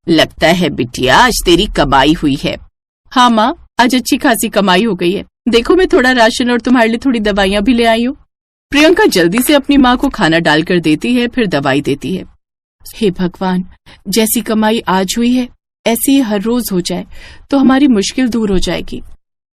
लगता है बिटिया आज तेरी कमाई हुई है। हाँ माँ, आज अच्छी खासी कमाई हो गई है। देखो मैं थोड़ा राशन और तुम्हारे लिए थोड़ी दवाइयाँ भी ले आई हूँ। प्रियंका जल्दी से अपनी माँ को खाना डालकर देती है, फिर दवाई देती है। हे भगवान, जैसी कमाई आज हुई है ऐसी ही हर रोज हो जाए तो हमारी मुश्किल दूर हो जाएगी।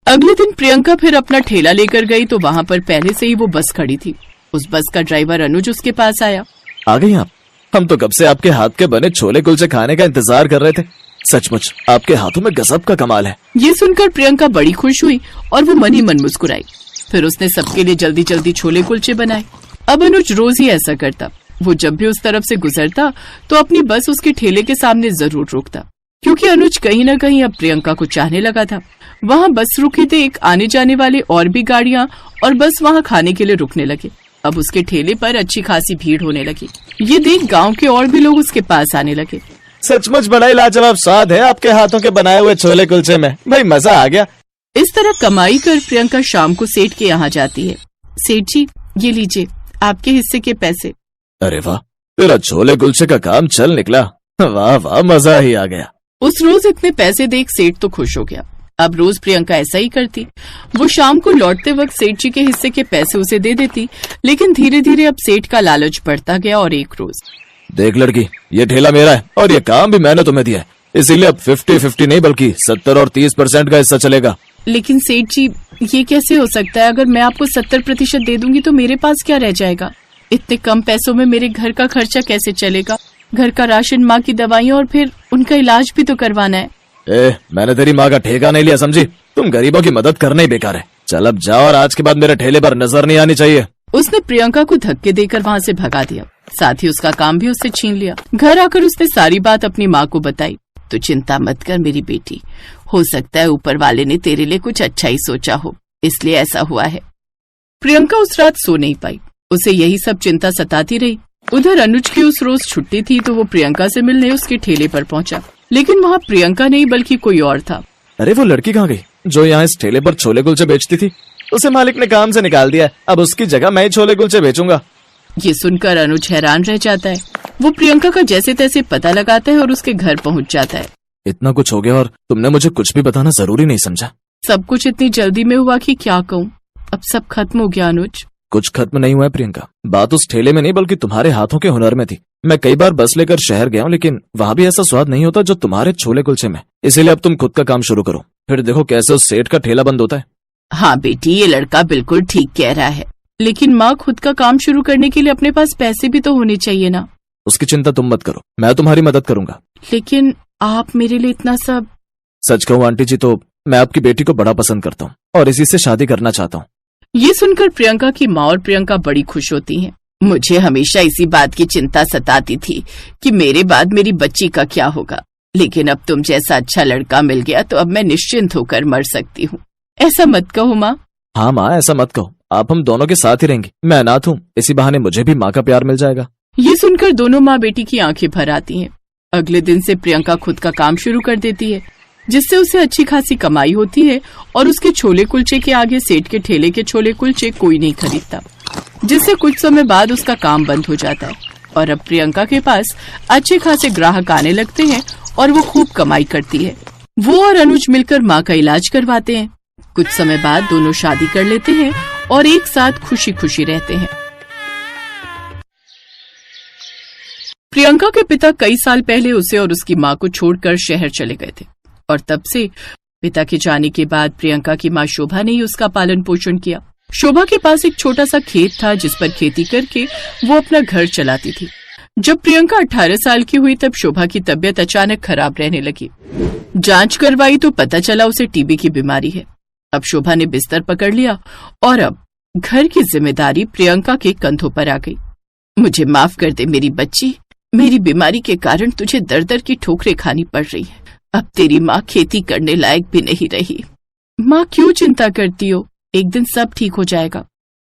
अगले दिन प्रियंका फिर अपना ठेला लेकर गई तो वहाँ पर पहले से ही वो बस खड़ी थी। उस बस का ड्राइवर अनुज उसके पास आया। आ गई आप? हम तो कब से आपके हाथ के बने छोले कुलचे खाने का इंतजार कर रहे थे। सचमुच आपके हाथों में गजब का कमाल है। ये सुनकर प्रियंका बड़ी खुश हुई और वो मन ही मन मुस्कुराई। फिर उसने सबके लिए जल्दी जल्दी छोले कुलचे बनाए। अब अनुज रोज ही ऐसा करता। वो जब भी उस तरफ से गुजरता तो अपनी बस उसके ठेले के सामने जरूर रोकता, क्योंकि अनुज कहीं न कहीं अब प्रियंका को चाहने लगा था। वहाँ बस रुकी देख आने जाने वाले और भी गाड़ियाँ और बस वहाँ खाने के लिए रुकने लगे। अब उसके ठेले पर अच्छी खासी भीड़ होने लगी। ये देख गांव के और भी लोग उसके पास आने लगे। सचमुच बड़ा ही लाजवाब स्वाद है आपके हाथों के बनाए हुए छोले कुलचे में, भाई मजा आ गया। इस तरह कमाई कर प्रियंका शाम को सेठ के यहाँ जाती है। सेठ जी, ये लीजिए आपके हिस्से के पैसे। अरे वाह, तेरा छोले कुलचे का काम चल निकला। वाह वाह, मजा ही आ गया। उस रोज इतने पैसे देख सेठ तो खुश हो गया। अब रोज प्रियंका ऐसा ही करती। वो शाम को लौटते वक्त सेठ जी के हिस्से के पैसे उसे दे देती, लेकिन धीरे धीरे अब सेठ का लालच बढ़ता गया और एक रोज, देख लड़की, ये ठेला मेरा है और ये काम भी मैंने तुम्हें दिया है, इसीलिए अब 50-50 नहीं बल्कि 70 और 30% का हिस्सा चलेगा। लेकिन सेठ जी, ये कैसे हो सकता है? अगर मैं आपको 70% दे दूंगी तो मेरे पास क्या रह जाएगा? इतने कम पैसों में मेरे घर का खर्चा कैसे चलेगा? घर का राशन, माँ की दवाइयाँ और फिर उनका इलाज भी तो करवाना है। मैंने तेरी माँ का ठेका नहीं लिया समझी। तुम गरीबों की मदद करना ही बेकार है। चल अब जाओ और आज के बाद मेरे ठेले पर नजर नहीं आनी चाहिए। उसने प्रियंका को धक्के देकर वहाँ से भगा दिया, साथ ही उसका काम भी उससे छीन लिया। घर आकर उसने सारी बात अपनी माँ को बताई। तो चिंता मत कर मेरी बेटी, हो सकता है ऊपर वाले ने तेरे लिए कुछ अच्छा ही सोचा हो, इसलिए ऐसा हुआ है। प्रियंका उस रात सो नहीं पाई। उसे यही सब चिंता सताती रही। उधर अनुज की उस रोज छुट्टी थी तो वो प्रियंका से मिलने उसके ठेले पर पहुंचा, लेकिन वहाँ प्रियंका नहीं बल्कि कोई और था। अरे वो लड़की कहाँ गई जो यहाँ इस ठेले पर छोले कुलचे बेचती थी? उसे मालिक ने काम से निकाल दिया, अब उसकी जगह मैं ही छोले कुलचे बेचूंगा। ये सुनकर अनुज हैरान रह जाता है। वो प्रियंका का जैसे तैसे पता लगाता है और उसके घर पहुँच जाता है। इतना कुछ हो गया और तुमने मुझे कुछ भी बताना जरूरी नहीं समझा? सब कुछ इतनी जल्दी में हुआ कि क्या कहूँ। अब सब खत्म हो गया अनुज। कुछ खत्म नहीं हुआ है प्रियंका। बात उस ठेले में नहीं बल्कि तुम्हारे हाथों के हुनर में थी। मैं कई बार बस लेकर शहर गया हूँ, लेकिन वहाँ भी ऐसा स्वाद नहीं होता जो तुम्हारे छोले कुलचे में। इसीलिए अब तुम खुद का काम शुरू करो, फिर देखो कैसे उस सेठ का ठेला बंद होता है। हाँ बेटी, ये लड़का बिल्कुल ठीक कह रहा है, लेकिन माँ खुद का काम शुरू करने के लिए अपने पास पैसे भी तो होने चाहिए ना। उसकी चिंता तुम मत करो, मैं तुम्हारी मदद करूंगा। लेकिन आप मेरे लिए इतना सब। सच कहूँ आंटी जी तो मैं आपकी बेटी को बड़ा पसंद करता हूँ और इसी से शादी करना चाहता हूँ। ये सुनकर प्रियंका की माँ और प्रियंका बड़ी खुश होती हैं। मुझे हमेशा इसी बात की चिंता सताती थी कि मेरे बाद मेरी बच्ची का क्या होगा, लेकिन अब तुम जैसा अच्छा लड़का मिल गया तो अब मैं निश्चिंत होकर मर सकती हूँ। ऐसा मत कहो माँ। हाँ माँ, ऐसा मत कहो, आप हम दोनों के साथ ही रहेंगे। मैं अनाथ हूँ, इसी बहाने मुझे भी माँ का प्यार मिल जाएगा। ये सुनकर दोनों माँ बेटी की आंखें भर आती हैं। अगले दिन से प्रियंका खुद का काम शुरू कर देती है, जिससे उसे अच्छी खासी कमाई होती है और उसके छोले कुलचे के आगे सेठ के ठेले के छोले कुलचे कोई नहीं खरीदता, जिससे कुछ समय बाद उसका काम बंद हो जाता है और अब प्रियंका के पास अच्छे खासे ग्राहक आने लगते हैं और वो खूब कमाई करती है। वो और अनुज मिलकर माँ का इलाज करवाते हैं। कुछ समय बाद दोनों शादी कर लेते हैं और एक साथ खुशी खुशी रहते हैं। प्रियंका के पिता कई साल पहले उसे और उसकी माँ को छोड़कर शहर चले गए थे और तब से पिता के जाने के बाद प्रियंका की माँ शोभा ने ही उसका पालन पोषण किया। शोभा के पास एक छोटा सा खेत था जिस पर खेती करके वो अपना घर चलाती थी। जब प्रियंका 18 साल की हुई तब शोभा की तबीयत अचानक खराब रहने लगी। जांच करवाई तो पता चला उसे टीबी की बीमारी है। अब शोभा ने बिस्तर पकड़ लिया और अब घर की जिम्मेदारी प्रियंका के कंधों पर आ गई। मुझे माफ कर दे मेरी बच्ची, मेरी बीमारी के कारण तुझे दर दर की ठोकरें खानी पड़ रही है। अब तेरी माँ खेती करने लायक भी नहीं रही। माँ क्यों चिंता करती हो, एक दिन सब ठीक हो जाएगा।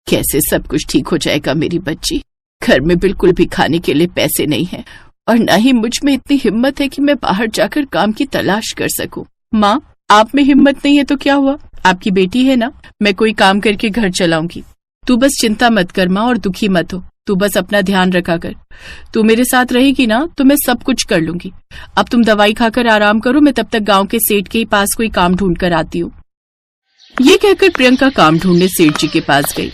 कैसे सब कुछ ठीक हो जाएगा मेरी बच्ची, घर में बिल्कुल भी खाने के लिए पैसे नहीं है और न ही मुझ में इतनी हिम्मत है कि मैं बाहर जाकर काम की तलाश कर सकूं। माँ, आप में हिम्मत नहीं है तो क्या हुआ, आपकी बेटी है ना, मैं कोई काम करके घर चलाऊंगी। तू बस चिंता मत कर माँ और दुखी मत हो, तू बस अपना ध्यान रखा कर। तू मेरे साथ रहेगी ना तो मैं सब कुछ कर लूंगी। अब तुम दवाई खाकर आराम करो, मैं तब तक गांव के सेठ के ही पास कोई काम ढूंढ कर आती हूँ। ये कहकर प्रियंका काम ढूंढने सेठ जी के पास गई।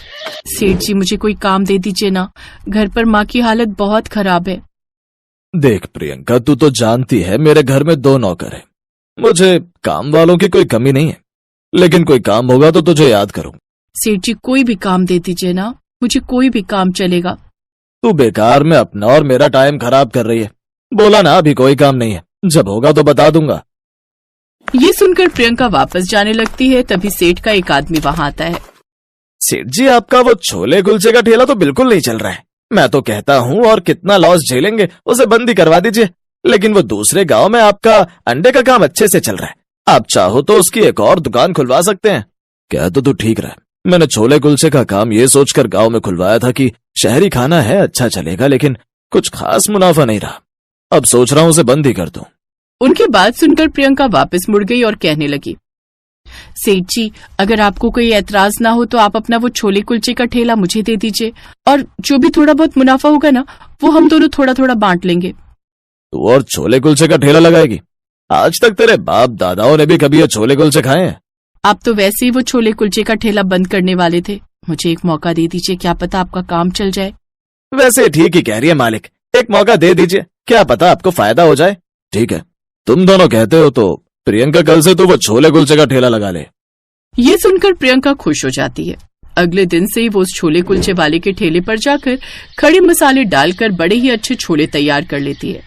सेठ जी, मुझे कोई काम दे दीजिए ना, घर पर माँ की हालत बहुत खराब है। देख प्रियंका, तू तो जानती है मेरे घर में 2 नौकर है, मुझे काम वालों की कोई कमी नहीं है, लेकिन कोई काम होगा तो तुझे याद करूँ। सेठ जी, कोई भी काम दे दीजिए ना, मुझे कोई भी काम चलेगा। तू बेकार में अपना और मेरा टाइम खराब कर रही है। बोला ना अभी कोई काम नहीं है, जब होगा तो बता दूंगा। ये सुनकर प्रियंका वापस जाने लगती है। तभी सेठ का एक आदमी वहां आता है। सेठ जी, आपका वो छोले कुलचे का ठेला तो बिल्कुल नहीं चल रहा है। मैं तो कहता हूँ और कितना लॉस झेलेंगे, उसे बंद ही करवा दीजिए। लेकिन वो दूसरे गांव में आपका अंडे का काम अच्छे से चल रहा है, आप चाहो तो उसकी एक और दुकान खुलवा सकते हैं। क्या तो तू ठीक रहा। मैंने छोले कुलचे का काम ये सोचकर गांव में खुलवाया था कि शहरी खाना है, अच्छा चलेगा, लेकिन कुछ खास मुनाफा नहीं रहा। अब सोच रहा हूँ उसे बंद ही कर दूं। उनकी बात सुनकर प्रियंका वापस मुड़ गई और कहने लगी, सेठ जी, अगर आपको कोई ऐतराज ना हो तो आप अपना वो छोले कुलचे का ठेला मुझे दे दीजिए, और जो भी थोड़ा बहुत मुनाफा होगा ना, वो हम दोनों थोड़ा थोड़ा बांट लेंगे। तू और छोले कुलचे का ठेला लगाएगी? आज तक तेरे बाप दादाओं ने भी कभी ये छोले कुलचे खाए हैं? आप तो वैसे ही वो छोले कुलचे का ठेला बंद करने वाले थे, मुझे एक मौका दे दीजिए, क्या पता आपका काम चल जाए। वैसे ठीक ही कह रही है मालिक, एक मौका दे दीजिए, क्या पता आपको फायदा हो जाए। ठीक है, तुम दोनों कहते हो तो प्रियंका, कल से तो वो छोले कुलचे का ठेला लगा ले। ये सुनकर प्रियंका खुश हो जाती है। अगले दिन से ही वो उस छोले कुलचे वाले के ठेले पर जाकर खड़े मसाले डालकर बड़े ही अच्छे छोले तैयार कर लेती है।